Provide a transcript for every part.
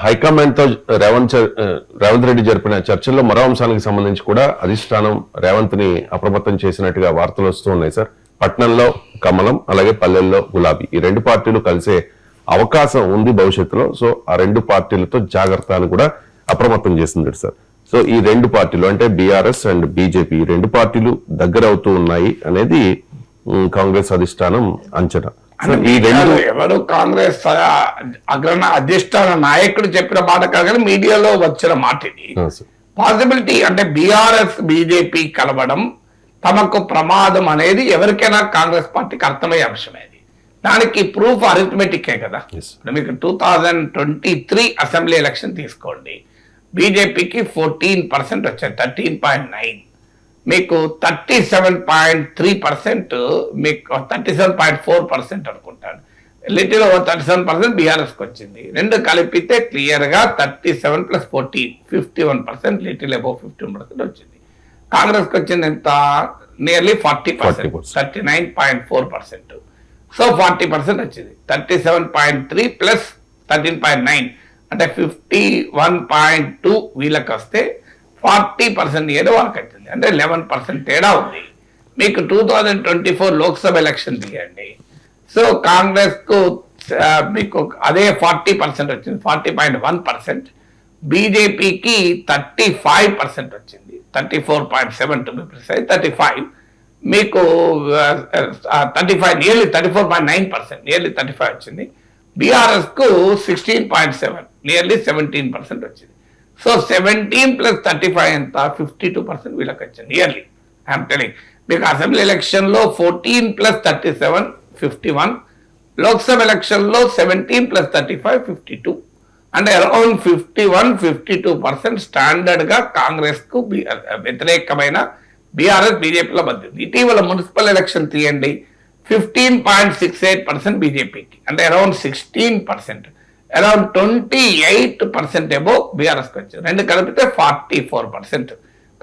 High command తో రేవంత్ రెడ్డి జరిపిన చర్చల్లో మరో అంశానికి సంబంధించి కూడా అధిష్టానం రేవంత్ ని అప్రమత్తం చేసినట్టుగా వార్తలు వస్తూ ఉన్నాయి సార్. పట్నంలో కమలం, అలాగే పల్లెల్లో గులాబీ, ఈ రెండు పార్టీలు కలిసే అవకాశం ఉంది భవిష్యత్తులో. సో ఆ రెండు పార్టీలతో జాగ్రత్త అని కూడా అప్రమత్తం చేసింది సార్. సో ఈ రెండు పార్టీలు అంటే బీఆర్ఎస్ అండ్ బీజేపీ, ఈ రెండు పార్టీలు దగ్గర అవుతూ ఉన్నాయి అనేది కాంగ్రెస్ అధిష్టానం అంచనా. ఎవరు కాంగ్రెస్ అధిష్టాన నాయకుడు చెప్పిన మాట కాదు, మీడియాలో వచ్చిన మాట ఇది. పాసిబిలిటీ అంటే బీఆర్ఎస్ బీజేపీ కలవడం తమకు ప్రమాదం అనేది ఎవరికైనా కాంగ్రెస్ పార్టీకి అర్థమయ్యే అంశమేది. దానికి ప్రూఫ్ అరిథమెటికే కదా. మీకు 2023 అసెంబ్లీ ఎలక్షన్ తీసుకోండి, బీజేపీకి 14% వచ్చాయి, 13.9. మీకు 37.3%, మీకు 37.4% అనుకుంటాను, లిటిల్ ఓవర్ 37% బీఆర్ఎస్కి వచ్చింది. రెండు కలిపితే క్లియర్ గా 37 + 14 51%, లిటిల్ అబౌవ్ 15% వచ్చింది. కాంగ్రెస్కి వచ్చింది ఎంత? నియర్లీ 40%, 39.4%. సో 40% వచ్చింది. 37.3 + 13.9 అంటే 51.2 వీళ్ళకి వస్తే 40% ఏదో వాళ్ళకి వచ్చింది. అంటే 11% తేడా ఉంది. మీకు 2024 లోక్సభ ఎలక్షన్ తీయండి. సో కాంగ్రెస్ కు మీకు అదే 40% వచ్చింది, 40.1%. బీజేపీకి 35% వచ్చింది, 34.7 టు బి ప్రిసైజ్, 35. మీకు 35 నియర్లీ 34.9%, నియర్లీ 35 వచ్చింది. బీఆర్ఎస్ కు 16.7, నియర్లీ 17% వచ్చింది. సో 17 + 35 ఎంత? 52% వీళ్ళకి వచ్చింది నియర్లీ. ఐఎమ్ టెలింగ్ మీకు అసెంబ్లీ ఎలక్షన్ లో 14 + 37 51, లోక్సభ ఎలక్షన్ లో 17 + 35 52, అంటే అరౌండ్ 51-52% స్టాండర్డ్ గా కాంగ్రెస్ కు వ్యతిరేకమైన బీఆర్ఎస్ బీజేపీలో మధ్య. ఇటీవల మున్సిపల్ ఎలక్షన్ తీయండి, 15.68% బీజేపీకి, అంటే అరౌండ్ 16%, అరౌండ్ 28% ఏమో బీఆర్ఎస్కి వచ్చింది. రెండు కలిపితే 44%.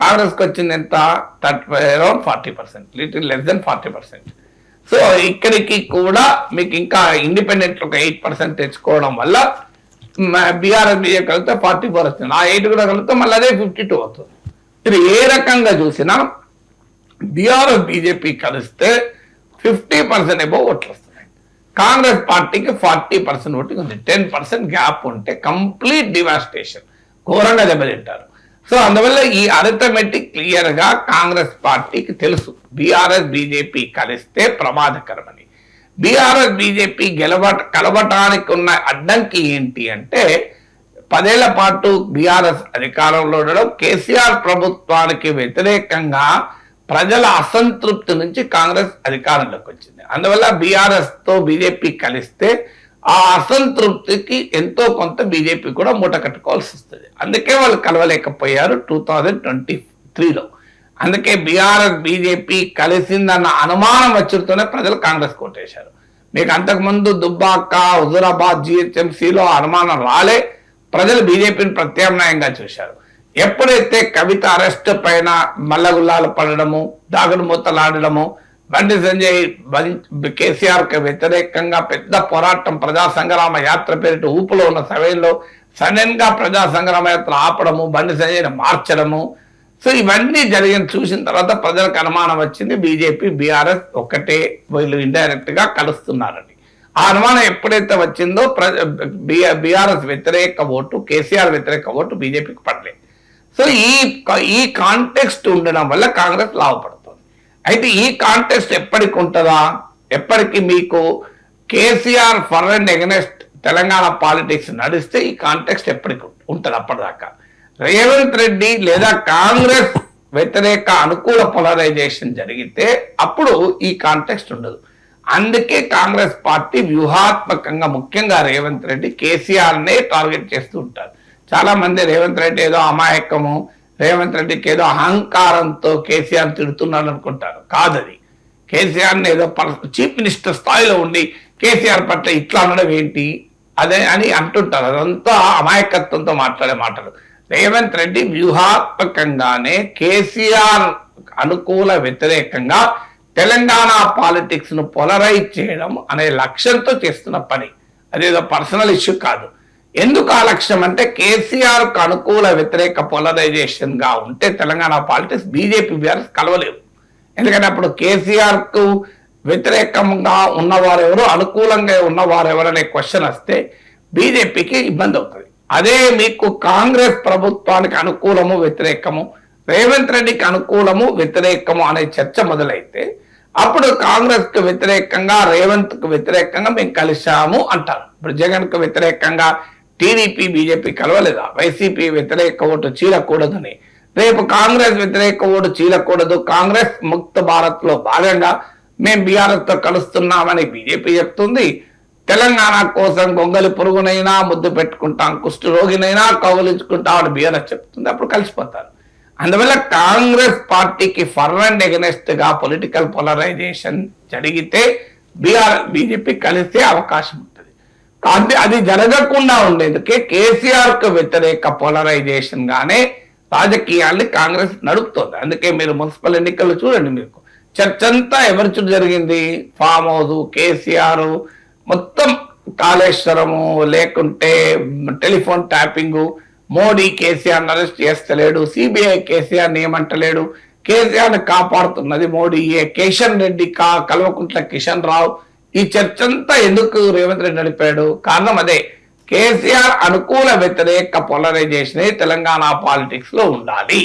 కాంగ్రెస్కి వచ్చింది ఎంత? Around 40%, little less than 40%. So ఇక్కడికి కూడా మీకు ఇంకా ఇండిపెండెంట్ ఒక 8% తెచ్చుకోవడం వల్ల బీఆర్ఎస్ బీజేపీ కలిపితే 44 వస్తుంది. ఆ 8 కూడా కలిపితే మళ్ళీ అదే 52 అవుతుంది. ఇది ఏ రకంగా చూసినా బీఆర్ఎస్ బీజేపీ కలిస్తే 50% ఏమో ఓట్లు వస్తున్నాయి. కాంగ్రెస్ పార్టీకి 40% ఓటింగ్ ఉంది. 10% గ్యాప్ ఉంటే కంప్లీట్ డివాస్టేషన్, ఘోరంగా దెబ్బతింటారు. సో అందువల్ల ఈ అరిథమెటిక్ క్లియర్ గా కాంగ్రెస్ పార్టీకి తెలుసు, బీఆర్ఎస్ బీజేపీ కలిస్తే ప్రమాదకరమని. బీఆర్ఎస్ బీజేపీ కలవటానికి ఉన్న అడ్డంకి ఏంటి అంటే 10 ఏళ్ల పాటు బీఆర్ఎస్ అధికారంలో ఉండడం, కేసీఆర్ ప్రభుత్వానికి వ్యతిరేకంగా ప్రజల అసంతృప్తి నుంచి కాంగ్రెస్ అధికారంలోకి వచ్చింది. అందువల్ల బీఆర్ఎస్ తో బీజేపీ కలిస్తే ఆ అసంతృప్తికి ఎంతో కొంత బీజేపీ కూడా మూట కట్టుకోవాల్సి వస్తుంది. అందుకే వాళ్ళు కలవలేకపోయారు 2023లో. అందుకే బీఆర్ఎస్ బీజేపీ కలిసిందన్న అనుమానం వచ్చుతూనే ప్రజలు కాంగ్రెస్ కోటేశారు. మీకు అంతకుముందు దుబ్బాక, హుజూరాబాద్, జిహెచ్ఎంసీలో అనుమానం రాలే, ప్రజలు బీజేపీని ప్రత్యామ్నాయంగా చూశారు. ఎప్పుడైతే కవిత అరెస్ట్ పైన మల్లగుల్లాలు పడడము, దాగుడు మూతలాడడము, బండి సంజయ్ కేసీఆర్ కి వ్యతిరేకంగా పెద్ద పోరాటం, ప్రజా సంగ్రామ యాత్ర పేరిట ఊపులో ఉన్న సమయంలో సడన్ గా ప్రజా సంగ్రామ యాత్ర ఆపడము, బండి సంజయ్ని మార్చడము, సో ఇవన్నీ చూసిన తర్వాత ప్రజలకు అనుమానం వచ్చింది బీజేపీ బీఆర్ఎస్ ఒకటే, వీళ్ళు ఇండైరెక్ట్ గా కలుస్తున్నారని. ఆ అనుమానం ఎప్పుడైతే వచ్చిందో బీఆర్ఎస్ వ్యతిరేక ఓటు, కేసీఆర్ వ్యతిరేక ఓటు బీజేపీకి పడలేదు. సో ఈ కాంటెక్స్ట్ ఉండడం వల్ల కాంగ్రెస్ లాభపడుతుంది. అయితే ఈ కాంటెక్స్ట్ ఎప్పటికి ఉంటుందా? ఎప్పటికి మీకు KCR for and against Telangana politics నడిస్తే ఈ కాంటెక్స్ట్ ఎప్పటికి ఉంటుంది. అప్పటిదాకా రేవంత్ రెడ్డి లేదా కాంగ్రెస్ వ్యతిరేక అనుకూల పోలరైజేషన్ జరిగితే అప్పుడు ఈ కాంటెక్స్ట్ ఉండదు. అందుకే కాంగ్రెస్ పార్టీ వ్యూహాత్మకంగా, ముఖ్యంగా రేవంత్ రెడ్డి కేసీఆర్నే టార్గెట్ చేస్తూ ఉంటారు. చాలా మంది రేవంత్ రెడ్డి ఏదో అమాయకము, రేవంత్ రెడ్డికి ఏదో అహంకారంతో కేసీఆర్ తిడుతున్నాడు అనుకుంటారు. కాదది. కేసీఆర్ని ఏదో చీఫ్ మినిస్టర్ స్థాయిలో ఉండి కేసీఆర్ పట్ల ఇట్లా అనడం ఏంటి అదే అని అంటుంటారు. అదంతా అమాయకత్వంతో మాట్లాడే మాటలు. రేవంత్ రెడ్డి వ్యూహాత్మకంగానే కేసీఆర్ అనుకూల వ్యతిరేకంగా తెలంగాణ పాలిటిక్స్ ను పోలరైజ్ చేయడం అనే లక్ష్యంతో చేస్తున్న పని. అదేదో పర్సనల్ ఇష్యూ కాదు. ఎందుకు ఆ లక్ష్యం అంటే కేసీఆర్ కు అనుకూల వ్యతిరేక పోలరైజేషన్ గా ఉంటే తెలంగాణ పాలిటిక్స్ బీజేపీ బీఆర్ఎస్ కలవలేవు. ఎందుకంటే అప్పుడు కేసీఆర్ కు వ్యతిరేకంగా ఉన్నవారు ఎవరు, అనుకూలంగా ఉన్నవారు ఎవరు అనే క్వశ్చన్ వస్తే బీజేపీకి ఇబ్బంది అవుతుంది. అదే మీకు కాంగ్రెస్ ప్రభుత్వానికి అనుకూలము వ్యతిరేకము, రేవంత్ రెడ్డికి అనుకూలము వ్యతిరేకము అనే చర్చ మొదలైతే అప్పుడు కాంగ్రెస్ కు వ్యతిరేకంగా రేవంత్ కు వ్యతిరేకంగా మేము కలిశాము అంటారు. ఇప్పుడు జగన్ కు వ్యతిరేకంగా టీడీపీ బీజేపీ కలవలేదా? వైసీపీ వ్యతిరేక ఓటు చీలకూడదని, రేపు కాంగ్రెస్ వ్యతిరేక ఓటు చీలకూడదు, కాంగ్రెస్ ముక్త భారత్ లో భాగంగా మేము బీఆర్ఎస్ తో కలుస్తున్నామని బీజేపీ చెప్తుంది. తెలంగాణ కోసం గొంగలి పురుగునైనా ముద్దు పెట్టుకుంటాం, కుష్టు రోగినైనా కౌలించుకుంటామని బీఆర్ఎస్ చెప్తుంది. అప్పుడు కలిసిపోతారు. అందువల్ల కాంగ్రెస్ పార్టీకి ఫర్ అండ్ ఎగనెస్ట్ గా పొలిటికల్ పోలరైజేషన్ జరిగితే బీజేపీ కలిసే అవకాశం ఉంటుంది. కానీ అది జరగకుండా ఉండేందుకే కేసీఆర్ కు వ్యతిరేక పోలరైజేషన్ గానే రాజకీయాల్ని కాంగ్రెస్ నడుపుతోంది. అందుకే మీరు మున్సిపల్ ఎన్నికలు చూడండి, మీకు చర్చ అంతా ఎవరి చుట్టూ జరిగింది? ఫామ్ హౌస్, కేసీఆర్, మొత్తం కాళేశ్వరము, లేకుంటే telephone tapping, Modi KCR arrest చేస్తలేడు, సిబిఐ కేసీఆర్ ఏమంటలేడు, కేసీఆర్ కాపాడుతున్నది మోడీ, కిషన్ రెడ్డి కల్వకుంట్ల కిషన్ రావు. ఈ చర్చ అంతా ఎందుకు రేవంత్ రెడ్డి నడిపాడు? కారణం అదే, కేసీఆర్ అనుకూల వ్యతిరేక పోలరైజేషన్ తెలంగాణ పాలిటిక్స్ లో ఉండాలి.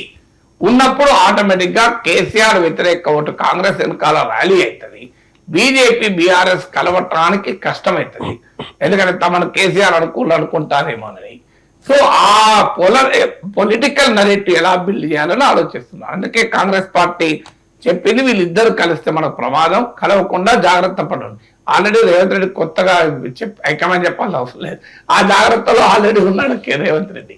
ఉన్నప్పుడు ఆటోమేటిక్ గా కేసీఆర్ వ్యతిరేక ఓటు కాంగ్రెస్ వెనకాల ర్యాలీ అవుతుంది, బీజేపీ బీఆర్ఎస్ కలవటానికి కష్టమవుతుంది. ఎందుకంటే తమను కేసీఆర్ అనుకూలు అనుకుంటారేమోనని. సో ఆ పొలిటికల్ నరేటివ్ ఎలా బిల్డ్ చేయాలని ఆలోచిస్తున్నారు. అందుకే కాంగ్రెస్ పార్టీ చెప్పింది వీళ్ళిద్దరు కలిస్తే మనకు ప్రమాదం, కలవకుండా జాగ్రత్త పడండి. ఆల్రెడీ రేవంత్ రెడ్డి కొత్తగా హైకమాండ్ చెప్పాల్సిన అవసరం లేదు, ఆ జాగ్రత్తలో ఆల్రెడీ ఉన్నాడు రేవంత్ రెడ్డి.